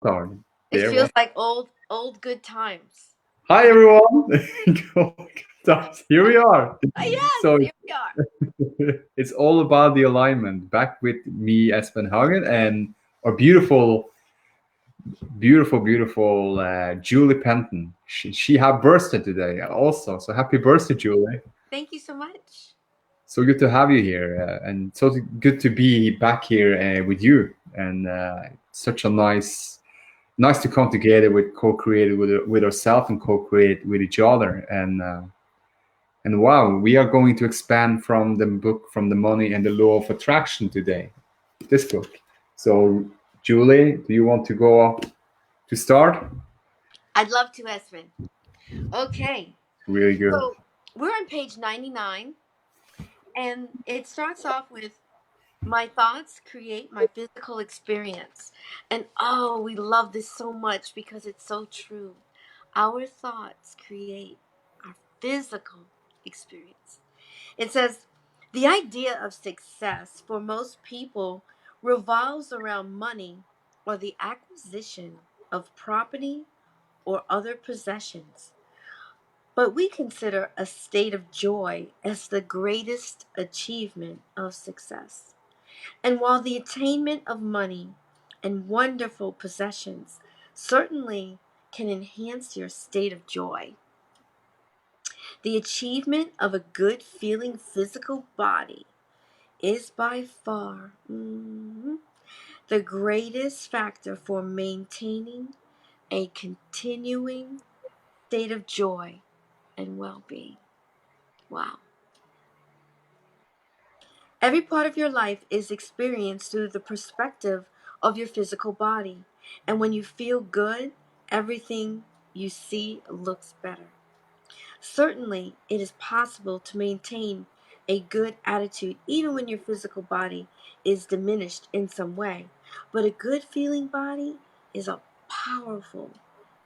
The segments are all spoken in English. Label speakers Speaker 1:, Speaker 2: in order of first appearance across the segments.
Speaker 1: Start.
Speaker 2: It
Speaker 1: There one.
Speaker 2: feels like old good times.
Speaker 1: Hi everyone. Here we are.
Speaker 2: Yes,
Speaker 1: So
Speaker 2: here we are.
Speaker 1: it's all about the alignment. Back with me, Espen Haugen, and our beautiful Julie Penton. She had birthday today also. So happy birthday, Julie.
Speaker 2: Thank you so much.
Speaker 1: So good to have you here, and so good to be back here with you. And such a nice to come together with co-create with ourselves and co-create with each other. And wow, we are going to expand from the book from the money and the law of attraction today. This book. So Julie, do you want to go up to start?
Speaker 2: I'd love to, Espen. Okay,
Speaker 1: Really good.
Speaker 2: so we're on page 99, and it starts off with my thoughts create my physical experience. And oh, we love this so much because it's so true. Our thoughts create our physical experience. It says the idea of success for most people revolves around money or the acquisition of property or other possessions. But we consider a state of joy as the greatest achievement of success. And while the attainment of money and wonderful possessions certainly can enhance your state of joy, the achievement of a good feeling physical body is by far the greatest factor for maintaining a continuing state of joy and well being. Wow. Every part of your life is experienced through the perspective of your physical body. And when you feel good, everything you see looks better. Certainly, it is possible to maintain a good attitude even when your physical body is diminished in some way. But a good feeling body is a powerful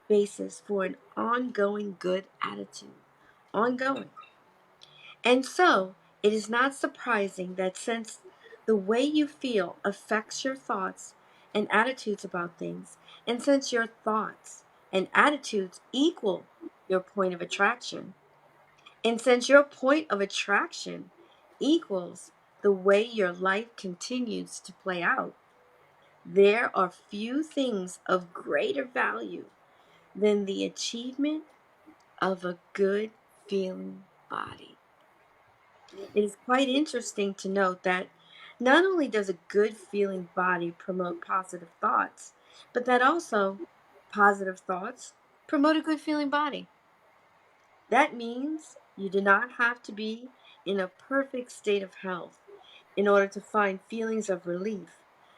Speaker 2: basis for an ongoing good attitude. Ongoing. And so, it is not surprising that since the way you feel affects your thoughts and attitudes about things, and since your thoughts and attitudes equal your point of attraction, and since your point of attraction equals the way your life continues to play out, there are few things of greater value than the achievement of a good feeling body. It is quite interesting to note that not only does a good feeling body promote positive thoughts, but that also positive thoughts promote a good feeling body. That means you do not have to be in a perfect state of health in order to find feelings of relief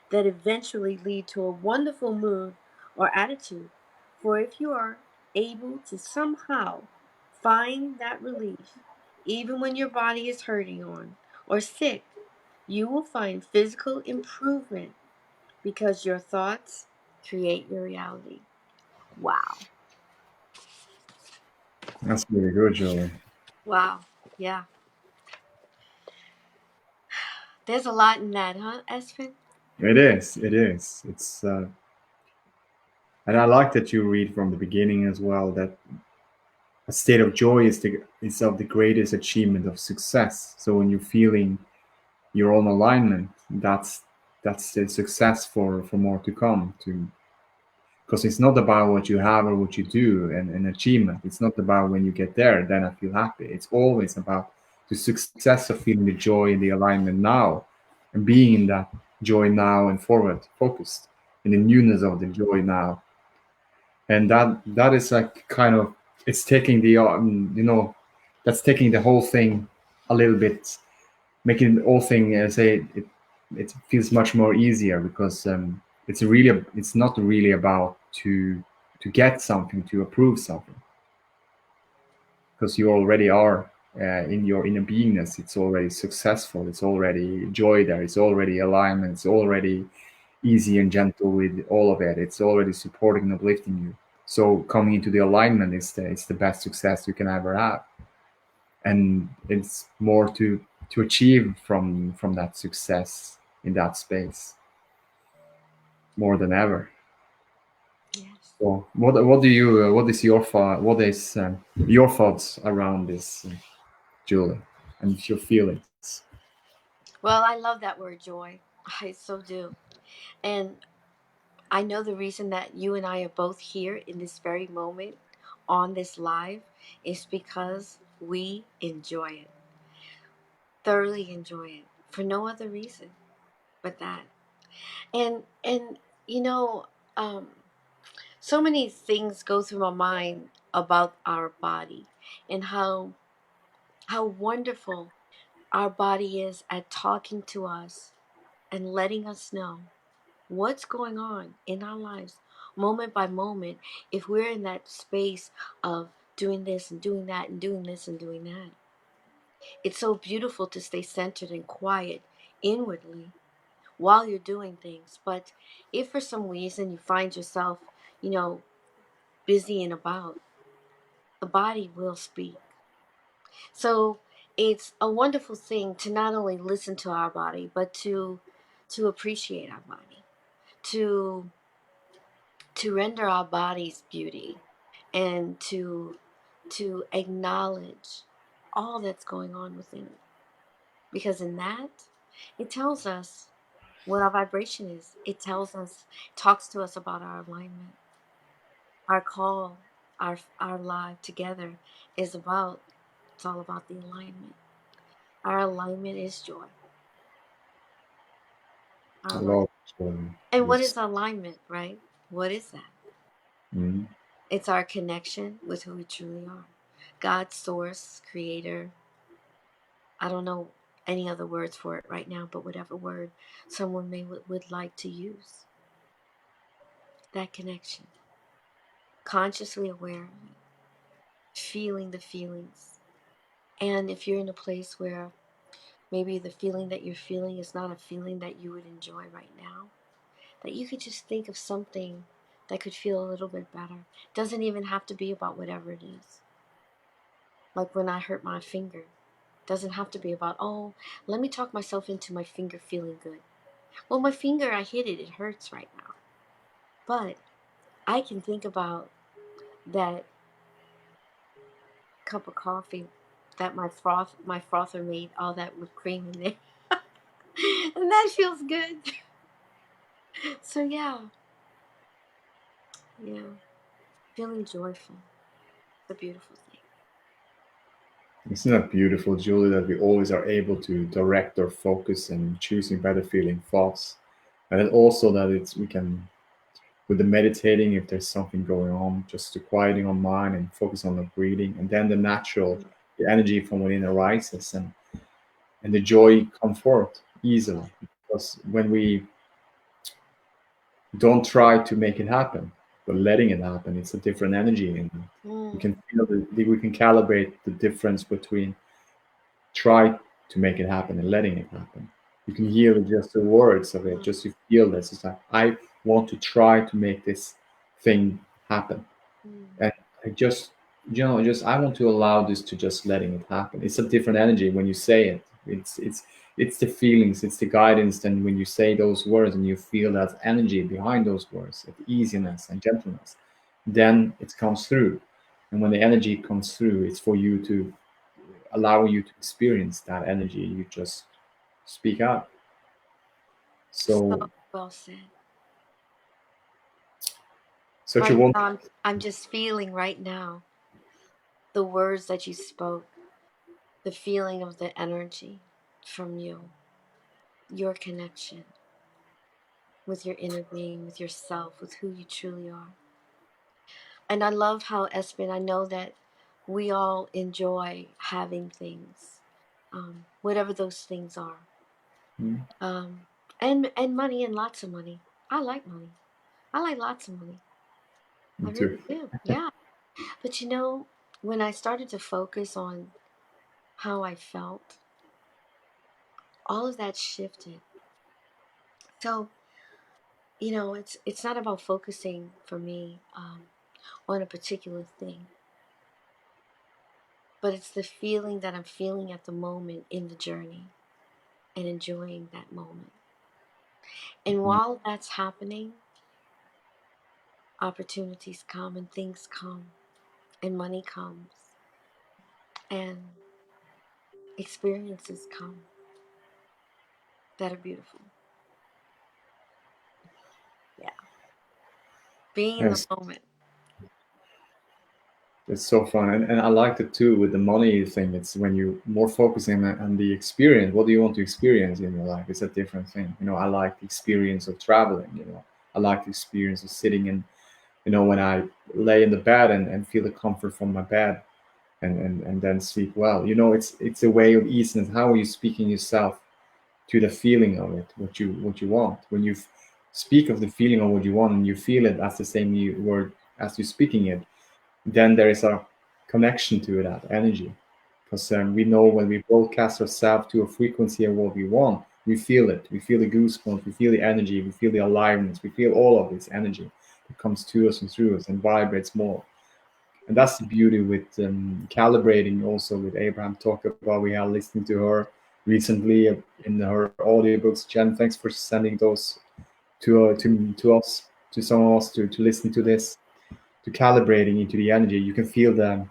Speaker 2: that eventually lead to a wonderful mood or attitude. For if you are able to somehow find that relief, even when your body is hurting on or sick, you will find physical improvement because your thoughts create your reality. Wow.
Speaker 1: That's really good, Julie.
Speaker 2: Wow. Yeah. There's a lot in that, huh, Espen?
Speaker 1: It is. It is. It's and I like that you read from the beginning as well that a state of joy is of the greatest achievement of success. So when you're feeling your own alignment, that's the success for more to come. To because it's not about what you have or what you do and achievement. It's not about when you get there, then I feel happy. It's always about the success of feeling the joy and the alignment now and being in that joy now and forward focused in the newness of the joy now. And that is like kind of it's taking the that's taking the whole thing a little bit, making the whole thing say it feels much more easier because it's not really about to get something to approve something because you already are in your inner beingness. It's already successful, it's already joy there, it's already alignment, it's already easy and gentle with all of it, it's already supporting and uplifting you. So coming into the alignment is it's the best success you can ever have, and it's more to achieve from that success in that space more than ever.
Speaker 2: Yes.
Speaker 1: So what do you what is your thoughts around this, Julie, and your feelings?
Speaker 2: Well, I love that word joy. I so do. And I know the reason that you and I are both here in this very moment on this live is because we enjoy it, thoroughly enjoy it, for no other reason but that. And you know, um, so many things go through my mind about our body and how wonderful our body is at talking to us and letting us know what's going on in our lives moment by moment if we're in that space of doing this and doing that and doing this and doing that. It's so beautiful to stay centered and quiet inwardly while you're doing things. But if for some reason you find yourself, you know, busy and about, the body will speak. So it's a wonderful thing to not only listen to our body, but to appreciate our body, to to render our bodies beauty, and to acknowledge all that's going on within it. Because in that, it tells us what our vibration is. It tells us, talks to us about our alignment. Our call, our life together is about, it's all about the alignment. Our alignment is joy. Our
Speaker 1: I
Speaker 2: alignment.
Speaker 1: love
Speaker 2: And what
Speaker 1: this.
Speaker 2: is alignment, right? What is that?
Speaker 1: Mm,
Speaker 2: It's our connection with who we truly are. God, source, creator. I don't know any other words for it right now, but whatever word someone would like to use. That connection. Consciously aware of it. Feeling the feelings. And if you're in a place where maybe the feeling that you're feeling is not a feeling that you would enjoy right now, that you could just think of something that could feel a little bit better. It doesn't even have to be about whatever it is. Like when I hurt my finger, it doesn't have to be about, oh, let me talk myself into my finger feeling good. Well, my finger, I hit it, it hurts right now. But I can think about that cup of coffee that my frother made all that whipped cream in there. And that feels good. So yeah, feeling joyful. It's a beautiful thing.
Speaker 1: isn't that beautiful, Julie, that we always are able to direct our focus and choosing better feeling thoughts, and then also that it's we can with the meditating, if there's something going on, just to quieting our mind and focus on the breathing, and then
Speaker 2: Mm,
Speaker 1: the energy from within arises, and the joy come forth easily. Because when we don't try to make it happen, but letting it happen, it's a different energy, and we
Speaker 2: mm,
Speaker 1: can feel we can calibrate the difference between try to make it happen and letting it happen. You can hear just the words of it,
Speaker 2: mm,
Speaker 1: just you feel this. It's like I want to try to make this thing happen.
Speaker 2: mm,
Speaker 1: And I just, just I want to allow this to just letting it happen. It's a different energy when you say it. It's the feelings, it's the guidance. Then when you say those words and you feel that energy behind those words, that easiness and gentleness, then it comes through. And when the energy comes through, it's for you to allow you to experience that energy. You just speak out.
Speaker 2: so
Speaker 1: So,
Speaker 2: well said.
Speaker 1: such a
Speaker 2: Right
Speaker 1: wonderful.
Speaker 2: now, I'm just feeling right now the words that you spoke, the feeling of the energy from you, your connection with your inner being, with yourself, with who you truly are. And I love how, Espen, I know that we all enjoy having things, whatever those things are,
Speaker 1: Mm,
Speaker 2: um, and money and lots of money. I like money. I like lots of money. I
Speaker 1: me too.
Speaker 2: really do. Yeah. But you know, when I started to focus on how I felt, all of that shifted. So, you know, it's not about focusing for me on a particular thing, but it's the feeling that I'm feeling at the moment in the journey and enjoying that moment. And
Speaker 1: Mm,
Speaker 2: while that's happening, opportunities come and things come and money comes and experiences come that are beautiful. Yeah. Being in the
Speaker 1: Yes,
Speaker 2: moment.
Speaker 1: it's so fun, and I liked it too with the money thing. It's when you more focusing on the experience. What do you want to experience in your life? It's a different thing. I like the experience of traveling. I like the experience of sitting in. When I lay in the bed and feel the comfort from my bed, and then sleep well. It's a way of easing it. How are you speaking yourself to the feeling of it? What you want when you speak of the feeling of what you want and you feel it as the same word as you're speaking it, then there is a connection to that energy. Because we know when we broadcast ourselves to a frequency of what we want, we feel it. We feel the goosebumps, we feel the energy, we feel the aliveness, we feel all of this energy that comes to us and through us and vibrates more. And that's the beauty with calibrating. Also, with Abraham talk about, we are listening to her recently in her audiobooks. Jen, thanks for sending those to us, to some of us, to listen to this, to calibrating into the energy. You can feel the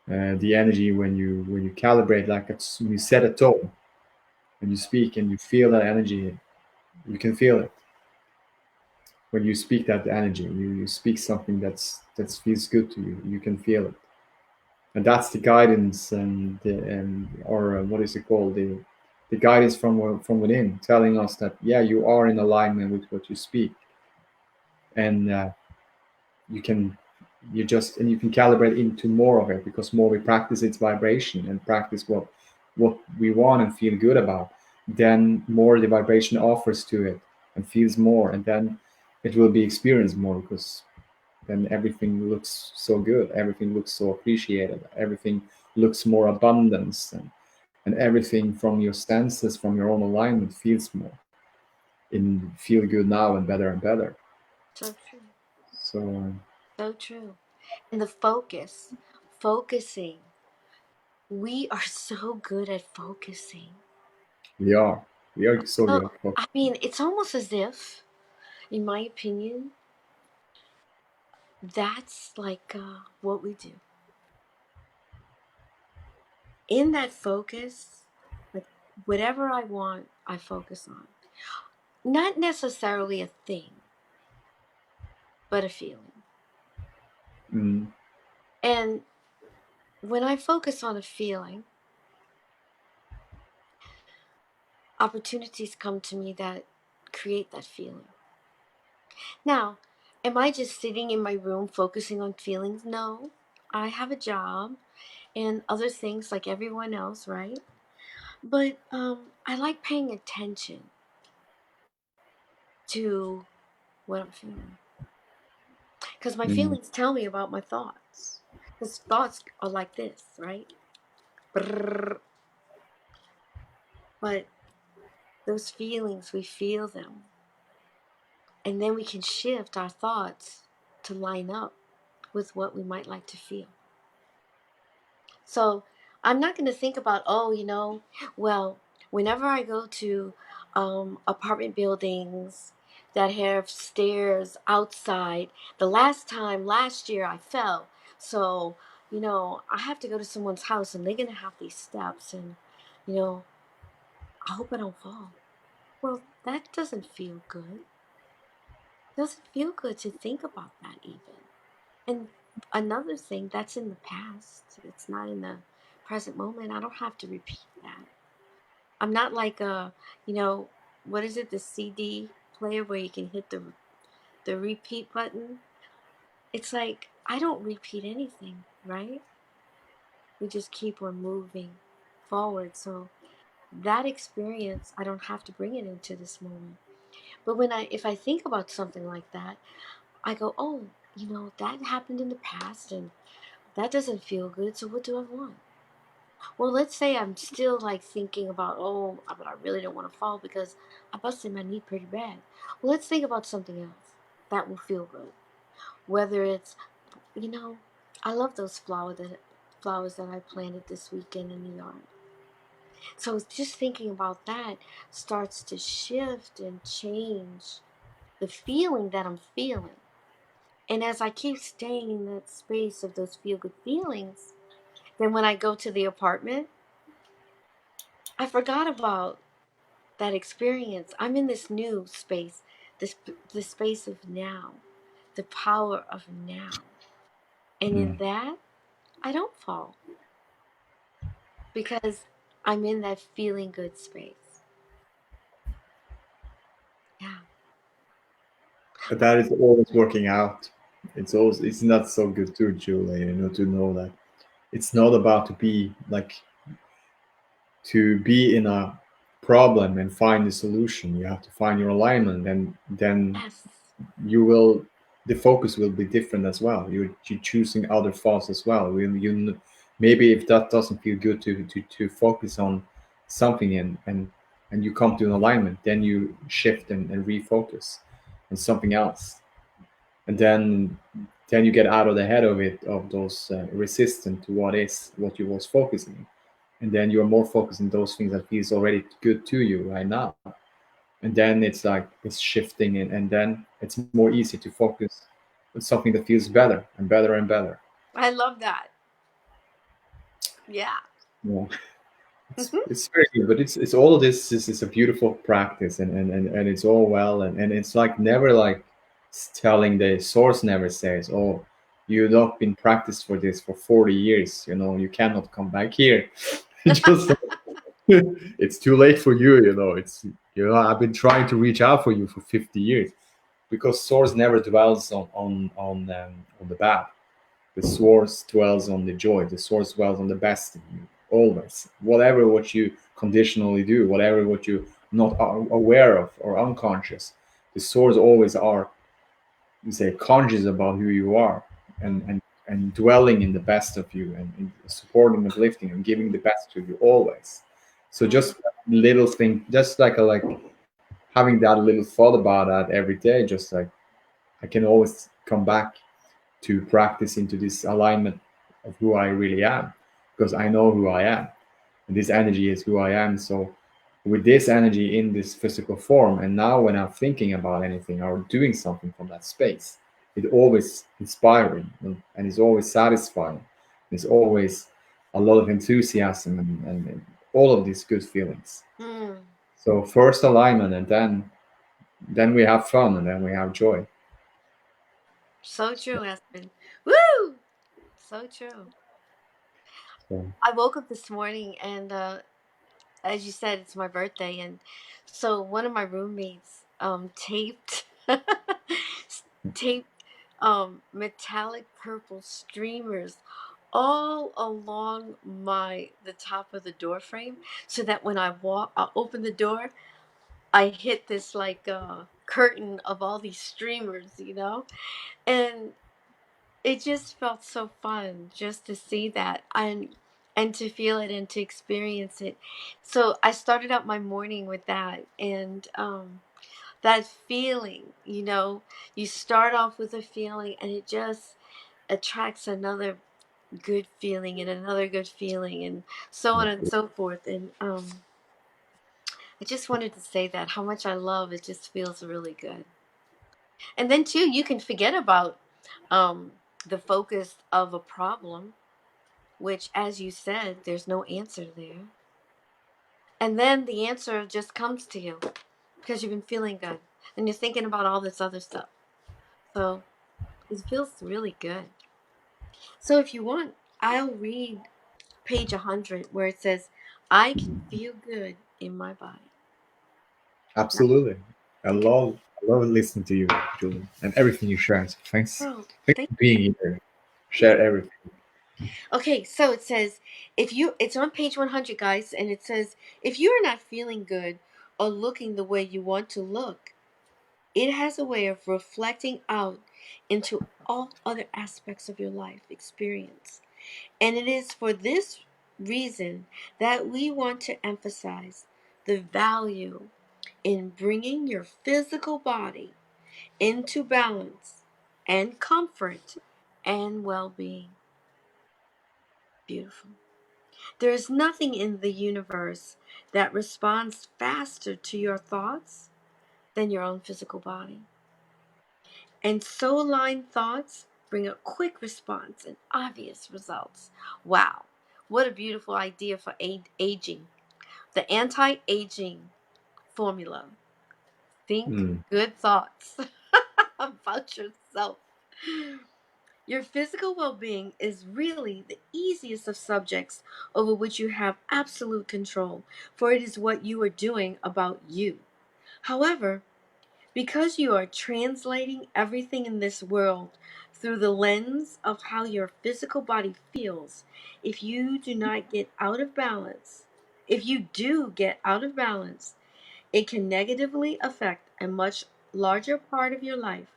Speaker 1: energy when you calibrate, like when you set a tone, when you speak and you feel that energy. You can feel it when you speak that energy. You speak something that feels good to you. You can feel it, and that's the guidance and or what is it called, the guidance from within, telling us that yeah, you are in alignment with what you speak, and you can you can calibrate into more of it, because more we practice its vibration and practice what we want and feel good about, then more the vibration offers to it and feels more, and then it will be experienced more, because then everything looks so good, everything looks so appreciated, everything looks more abundance, and everything from your senses, from your own alignment feels more in feel good now and better.
Speaker 2: So true.
Speaker 1: So
Speaker 2: So true. And the focusing. We are so good at focusing.
Speaker 1: we are we are so
Speaker 2: So,
Speaker 1: good at focus.
Speaker 2: I mean, it's almost as if, in my opinion, that's like what we do. In that focus, like whatever I want, I focus on. Not necessarily a thing, but a feeling.
Speaker 1: Mm,
Speaker 2: And when I focus on a feeling, opportunities come to me that create that feeling. Now, am I just sitting in my room focusing on feelings? No. I have a job and other things like everyone else, right? But I like paying attention to what I'm feeling, because my
Speaker 1: mm,
Speaker 2: feelings tell me about my thoughts. Because thoughts are like this, right? Brrr. But those feelings, we feel them. And then we can shift our thoughts to line up with what we might like to feel. So I'm not going to think about, oh, well, whenever I go to apartment buildings that have stairs outside, last year I fell. So, I have to go to someone's house and they're going to have these steps and, you know, I hope I don't fall. Well, that doesn't feel good. It doesn't feel good to think about that even. And another thing, that's in the past. It's not in the present moment. I don't have to repeat that. I'm not like what is it, the CD player where you can hit the repeat button? It's like I don't repeat anything, right? We just keep on moving forward. So that experience, I don't have to bring it into this moment. But if I think about something like that, I go, oh, that happened in the past and that doesn't feel good. So what do I want? Well, let's say I'm still like thinking about, oh, but I really don't want to fall because I busted my knee pretty bad. Well, let's think about something else that will feel good. Whether it's, you know, I love those flowers that I planted this weekend in the yard. So just thinking about that starts to shift and change the feeling that I'm feeling. And as I keep staying in that space of those feel good feelings, then when I go to the apartment, I forgot about that experience. I'm in this new space, this space of now, the power of now. And in
Speaker 1: Mm.
Speaker 2: that, I don't fall because I'm in that feeling good space. Yeah.
Speaker 1: But that is always working out. It's not so good too, Julie, to know that it's not about to be in a problem and find the solution. You have to find your alignment, and then
Speaker 2: Yes.
Speaker 1: you will the focus will be different as well. You're choosing other thoughts as well. Maybe if that doesn't feel good to focus on something, and you come to an alignment, then you shift and refocus on something else, and then you get out of the head of it, of those resistant to what you was focusing, and then you're more focused on those things that feels already good to you right now, and then it's like it's shifting, and then it's more easy to focus on something that feels better and better and better.
Speaker 2: I love that. Yeah.
Speaker 1: Yeah,
Speaker 2: Hmm.
Speaker 1: it's very good, but it's all of this is a beautiful practice, and it's all well, and it's like never like telling the source never says, oh, you've not been practiced for this for 40 years, you cannot come back here. Just it's too late for you, I've been trying to reach out for you for 50 years, because source never dwells on the bad. The source dwells on the joy. The source dwells on the best in you always. Whatever what you conditionally do, whatever what you not are aware of or unconscious, the source always are, you say, conscious about who you are, and dwelling in the best of you, and supporting, uplifting, and giving the best to you always. So
Speaker 2: Mm.
Speaker 1: just little thing, just like having that little thought about that every day, just like I can always come back to practice into this alignment of who I really am, because I know who I am, and this energy is who I am. So with this energy in this physical form, and now when I'm thinking about anything or doing something from that space, it's always inspiring, and it's always satisfying. There's always a lot of enthusiasm, and all of these good feelings.
Speaker 2: Mm.
Speaker 1: So first alignment, and then we have fun, and then we have joy.
Speaker 2: So true, Espen. Woo! So true.
Speaker 1: So
Speaker 2: I woke up this morning and as you said, it's my birthday, and so one of my roommates taped taped metallic purple streamers all along the top of the door frame, so that when I open the door, I hit this like curtain of all these streamers, and it just felt so fun just to see that, and to feel it and to experience it. So I started out my morning with that, and that feeling, you start off with a feeling, and it just attracts another good feeling and another good feeling, and so on and so forth. And I just wanted to say that how much I love it just feels really good. And then too, you can forget about the focus of a problem, which, as you said, there's no answer there. And then the answer just comes to you because you've been feeling good and you're thinking about all this other stuff. So it feels really good. So if you want, I'll read page 100 where it says, I can feel good in my body.
Speaker 1: absolutely. I
Speaker 2: Okay.
Speaker 1: love I love listening to you, Julie, and everything you share. So
Speaker 2: Oh,
Speaker 1: thanks
Speaker 2: thank
Speaker 1: for being here.
Speaker 2: you.
Speaker 1: Share everything.
Speaker 2: Okay, so it says, it's on page 100, guys, and it says, if you are not feeling good or looking the way you want to look, it has a way of reflecting out into all other aspects of your life experience. And it is for this reason that we want to emphasize the value in bringing your physical body into balance and comfort and well being. Beautiful. There is nothing in the universe that responds faster to your thoughts than your own physical body. And so aligned thoughts bring a quick response and obvious results. Wow, what a beautiful idea for aging. The anti aging formula: think
Speaker 1: Mm.
Speaker 2: good thoughts about yourself. Your physical well being is really the easiest of subjects over which you have absolute control, for it is what you are doing about you. However, because you are translating everything in this world through the lens of how your physical body feels, if you do not get out of balance, if you do get out of balance, it can negatively affect a much larger part of your life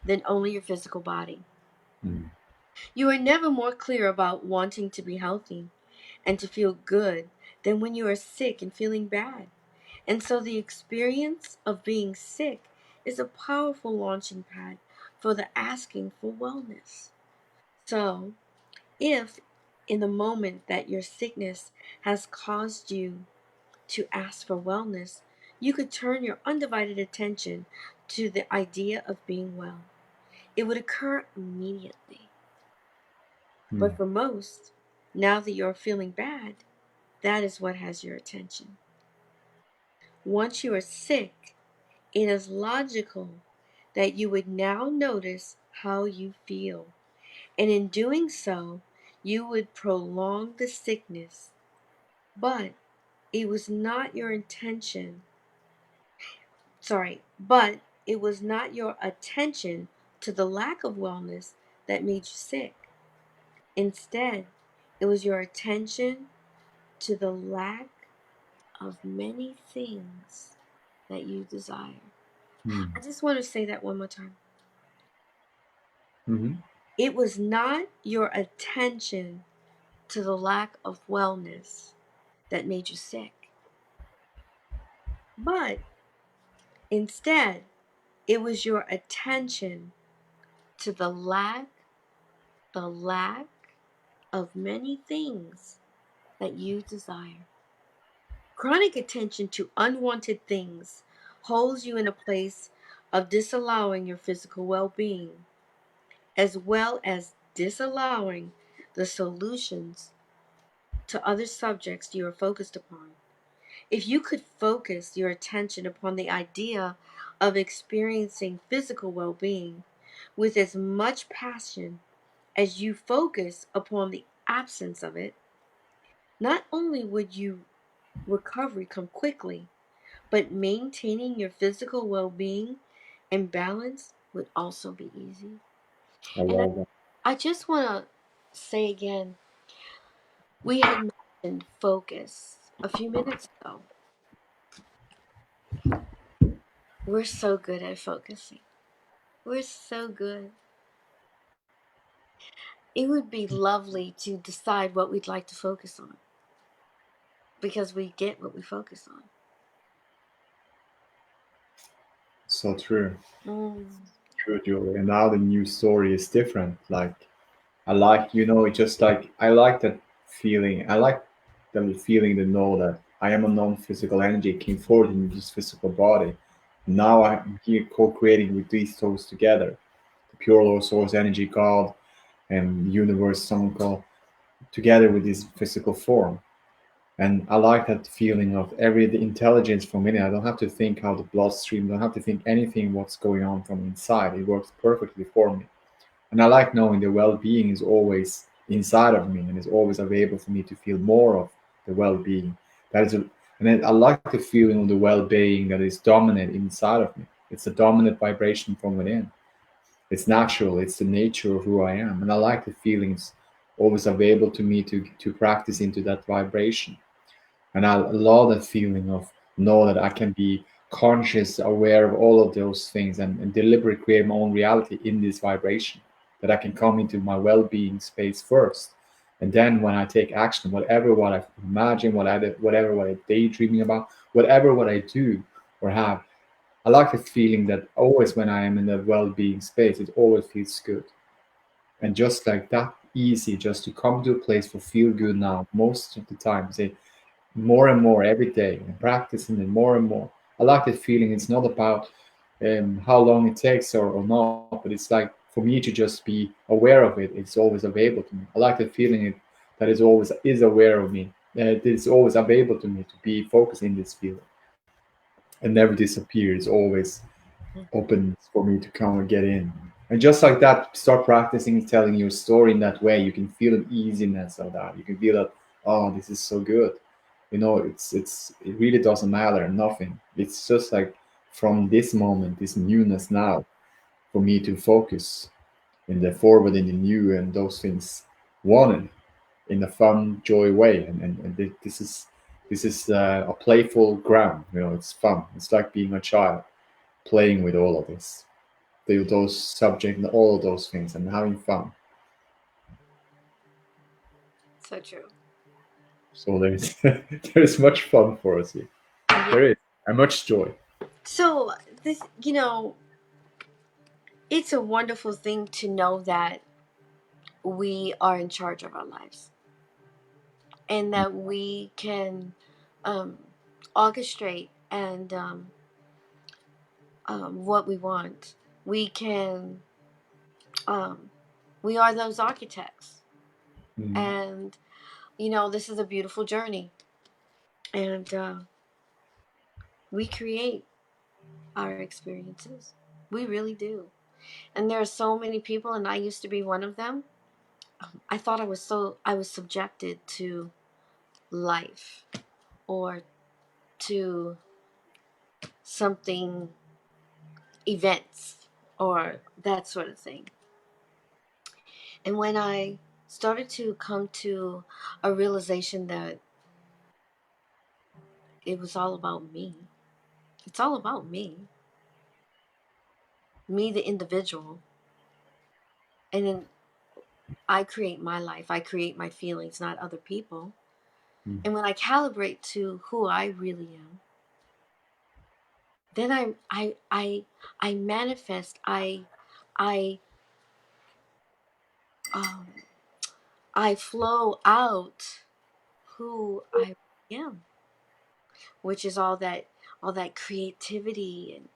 Speaker 2: than only your physical body.
Speaker 1: Mm.
Speaker 2: You are never more clear about wanting to be healthy and to feel good than when you are sick and feeling bad. And so the experience of being sick is a powerful launching pad for the asking for wellness. So, if in the moment that your sickness has caused you to ask for wellness, you could turn your undivided attention to the idea of being well. It would occur immediately.
Speaker 1: Mm.
Speaker 2: But for most, now that you're feeling bad, that is what has your attention. Once you are sick, it is logical that you would now notice how you feel. And in doing so, you would prolong the sickness. But it was not your intention, but it was not your attention to the lack of wellness that made you sick. Instead, it was your attention to the lack of many things that you desire.
Speaker 1: Mm.
Speaker 2: I just want to say that one more time.
Speaker 1: Mhm.
Speaker 2: It was not your attention to the lack of wellness that made you sick, but instead, it was your attention to the lack of many things that you desire. Chronic attention to unwanted things holds you in a place of disallowing your physical well being, as well as disallowing the solutions to other subjects you are focused upon. If you could focus your attention upon the idea of experiencing physical well being with as much passion as you focus upon the absence of it, not only would your recovery come quickly, but maintaining your physical well being and balance would also be easy.
Speaker 1: I
Speaker 2: And
Speaker 1: love that.
Speaker 2: I just want to say again, we had mentioned focus a few minutes ago. We're so good at focusing. We're so good. It would be lovely to decide what we'd like to focus on because we get what we focus on.
Speaker 1: So true.
Speaker 2: Mm.
Speaker 1: True, Julie. And now the new story is different. Like I like, it just like I like that feeling. I like the feeling to know that I am a non-physical energy came forward in this physical body. Now I'm here co-creating with these souls together. The pure Lord source energy God and universe someone called together with this physical form. And I like that feeling of every the intelligence from within. I don't have to think how the bloodstream, don't have to think anything what's going on from inside. It works perfectly for me. And I like knowing the well-being is always inside of me and is always available for me to feel more of the well-being. That is, and then I like the feeling of the well-being that is dominant inside of me. It's a dominant vibration from within. It's natural. It's the nature of who I am, and I like the feelings always available to me to practice into that vibration. And I love that feeling of know that I can be conscious, aware of all of those things and deliberately create my own reality in this vibration. That I can come into my well-being space first. And then when I take action, whatever what I imagine, whatever what I'm daydreaming about, whatever what I do or have, I like the feeling that always when I am in that well-being space, it always feels good. And just like that easy, just to come to a place for feel good now, most of the time, say more and more every day and practicing it more and more. I like that feeling. It's not about how long it takes or not. But it's like for me to just be aware of it. It's always available to me. I like the feeling it that is always is aware of me. That it's always available to me to be focused in this field and never disappear. It's always open for me to come and get in. And just like that, start practicing telling your story in that way. You can feel the easiness of that. You can feel that, oh, this is so good. It really doesn't matter, nothing. It's just like from this moment, this newness now, for me to focus in the forward, in the new, and those things wanted in a fun, joy way. And this is a playful ground. It's fun. It's like being a child playing with all of this, those subjects and all of those things, and having fun.
Speaker 2: So true.
Speaker 1: So there's there's much fun for us here.
Speaker 2: Yeah.
Speaker 1: There is, and much joy.
Speaker 2: So this, it's a wonderful thing to know that we are in charge of our lives and that we can um, orchestrate and what we want. We can, um, we are those architects.
Speaker 1: Mm.
Speaker 2: And, this is a beautiful journey. And we create our experiences. We really do. And there are so many people, and I used to be one of them. I thought I was subjected to life or to something, events, or that sort of thing. And when I started to come to a realization that it was all about me, it's all about me, the individual. And then I create my life, I create my feelings, not other people.
Speaker 1: Mm.
Speaker 2: And when I calibrate to who I really am, then I manifest, I um I flow out who I am, which is all that creativity and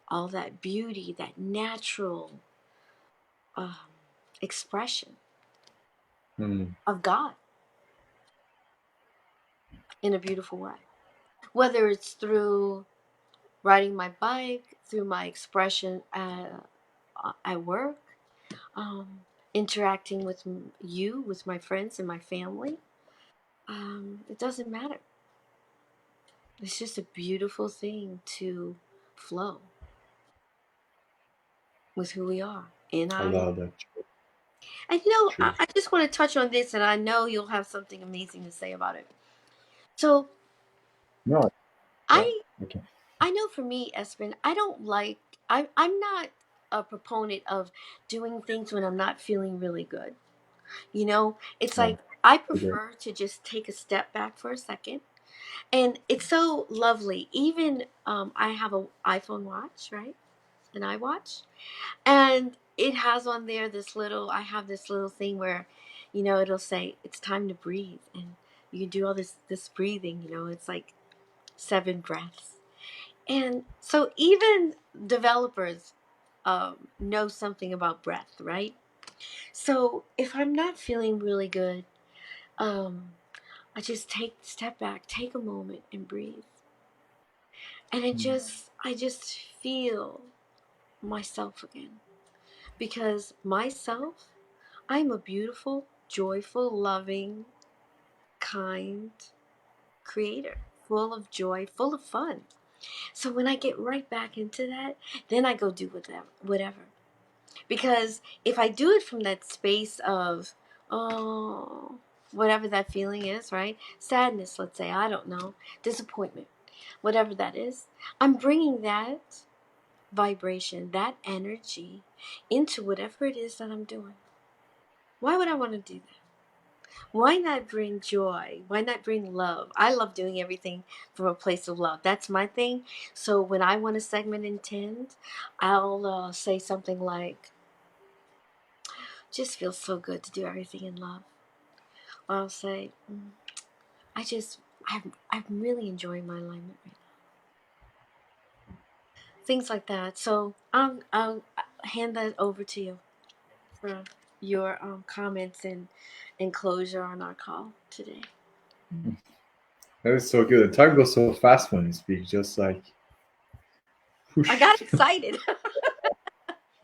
Speaker 2: all that beauty, that natural um, expression
Speaker 1: Mm.
Speaker 2: of God in a beautiful way. Whether it's through riding my bike, through my expression at work, interacting with you, with my friends and my family, it doesn't matter. It's just a beautiful thing to flow with who we are in
Speaker 1: I
Speaker 2: our life.
Speaker 1: love that.
Speaker 2: And
Speaker 1: True.
Speaker 2: I just want to touch on this, and I know you'll have something amazing to say about it. So
Speaker 1: No, yeah.
Speaker 2: I
Speaker 1: Okay.
Speaker 2: I know for me, Espen, I don't like I'm not a proponent of doing things when I'm not feeling really good. It's
Speaker 1: No,
Speaker 2: like I
Speaker 1: I agree.
Speaker 2: prefer to just take a step back for a second. And it's so lovely. Even I have an iPhone watch, right? An iWatch. And it has on there I have this little thing where, it'll say it's time to breathe. And you can do all this breathing, it's like 7 breaths. And so even developers know something about breath, right? So if I'm not feeling really good, um, I just step back, take a moment and breathe. And
Speaker 1: Mm.
Speaker 2: I just feel myself again. Because myself, I'm a beautiful, joyful, loving, kind creator, full of joy, full of fun. So when I get right back into that, then I go do whatever. Because if I do it from that space of, oh, whatever that feeling is, right? Sadness, let's say, I don't know, disappointment, whatever that is, I'm bringing that vibration, that energy into whatever it is that I'm doing. Why would I want to do that? Why not bring joy? Why not bring love? I love doing everything from a place of love. That's my thing. So when I want a segment intend, I'll say something like, just feels so good to do everything in love. Or I'll say, I just, I'm really enjoying my alignment right now. things like that. So I'll hand that over to you for your comments and closure on our call today.
Speaker 1: That is so good. The time goes so fast when you speak, just like
Speaker 2: I
Speaker 1: whoosh.
Speaker 2: got excited.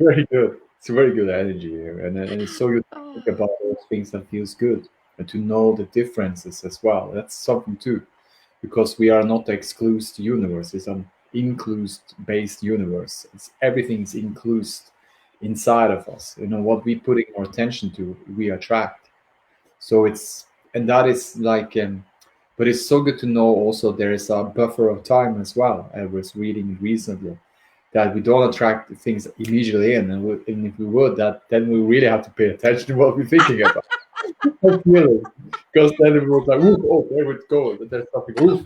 Speaker 1: Very good. It's a very good energy here, and it's so good to think
Speaker 2: Oh,
Speaker 1: about those things that feels good and to know the differences as well. That's something too, because we are not the exclused universe. It's an inclused based universe. It's everything's inclused inside of us. You know what we putting our attention to, we attract. So it's and that is like but it's so good to know also there is a buffer of time as well. I was reading recently that we don't attract things immediately in, and if we would, that then we really have to pay attention to what we're thinking about. Really, because then it was like, "Ooh, oh, there we go, there's something." Ooh.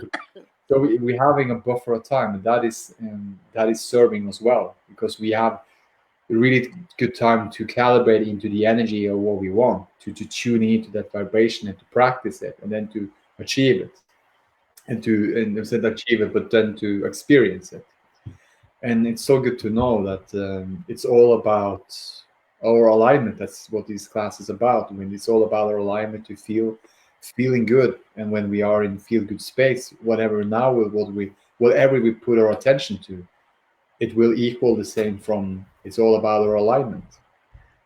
Speaker 1: So we're having a buffer of time, and that is serving us well because we have a really good time to calibrate into the energy of what we want, to tune into that vibration and to practice it, and then to achieve it, and instead achieve it, but then to experience it. And it's so good to know that it's all about our alignment. That's what this class is about. I mean, it's all about our alignment to feeling good, and when we are in feel good space, whatever we put our attention to, it will equal the same. From it's all about our alignment.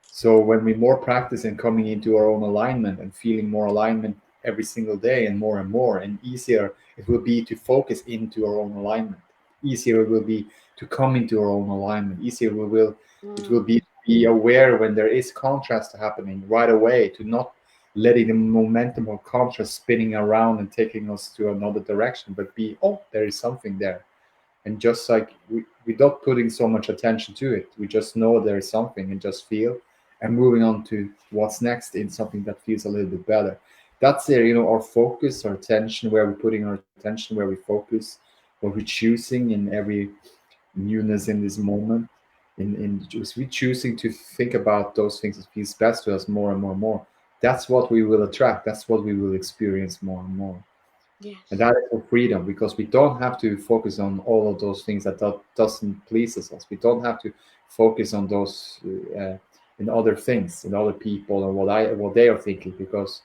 Speaker 1: So when we more practice and coming into our own alignment and feeling more alignment every single day and more and easier it will be to focus into our own alignment. Easier it will be to come into our own alignment. Easier it will be to be aware when there is contrast happening right away, to not letting the momentum of contrast spinning around and taking us to another direction, but be, oh, there is something there. And just like we're not putting so much attention to it, we just know there is something and just feel and moving on to what's next in something that feels a little bit better. That's there, our focus, our attention, where we're putting our attention, where we focus, what we're choosing in every newness in this moment. In just we choosing to think about those things that feels best to us more and more and more. That's what we will attract. That's what we will experience more and more. And
Speaker 2: yes.
Speaker 1: that is for freedom because we don't have to focus on all of those things that doesn't pleases us. We don't have to focus on those in other things, in other people, and what they are thinking because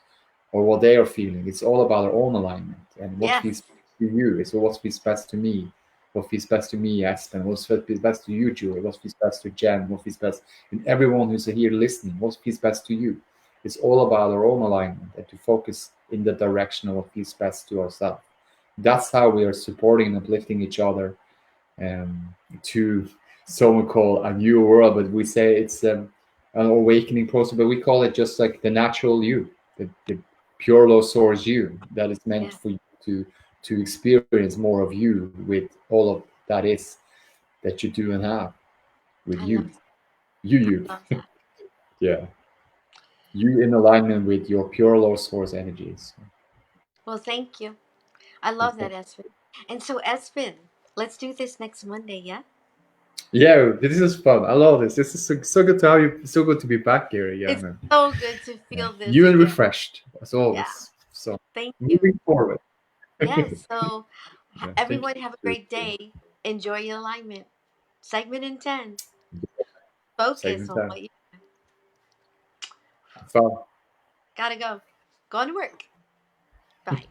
Speaker 1: or what they are feeling. It's all about our own alignment and what
Speaker 2: Yes.
Speaker 1: feels best to you. It's what feels best to me. What feels best to me, Espen? What feels best to you, Julie? What feels best to Jen? What feels best and everyone who's here listening? What feels best to you? It's all about our own alignment and to focus in the direction of what feels best to ourselves. That's how we are supporting and uplifting each other to someone call a new world, but we say it's an awakening process, but we call it just like the natural you, the pure low source you that is meant
Speaker 2: Yes.
Speaker 1: for you to experience more of you with all of that is that you do and have with
Speaker 2: I love
Speaker 1: you.
Speaker 2: love that.
Speaker 1: Yeah, you in alignment with your pure low source energies.
Speaker 2: Well, thank you. I love that, Espen. And so, Espen, let's do this next Monday, yeah?
Speaker 1: Yeah, this is fun. I love this. This is so good to have you. So good to be back here again,
Speaker 2: It's
Speaker 1: man.
Speaker 2: so good to
Speaker 1: Yeah.
Speaker 2: feel this
Speaker 1: You and
Speaker 2: again.
Speaker 1: refreshed as
Speaker 2: Yeah.
Speaker 1: always. So
Speaker 2: Thank you.
Speaker 1: moving forward.
Speaker 2: Yes. So,
Speaker 1: Yeah, thank
Speaker 2: everyone have a
Speaker 1: you.
Speaker 2: great day. Enjoy your alignment. Segment in 10.
Speaker 1: Segment
Speaker 2: Focus on
Speaker 1: 10.
Speaker 2: what you
Speaker 1: Fun.
Speaker 2: gotta go. Go on to work. Bye.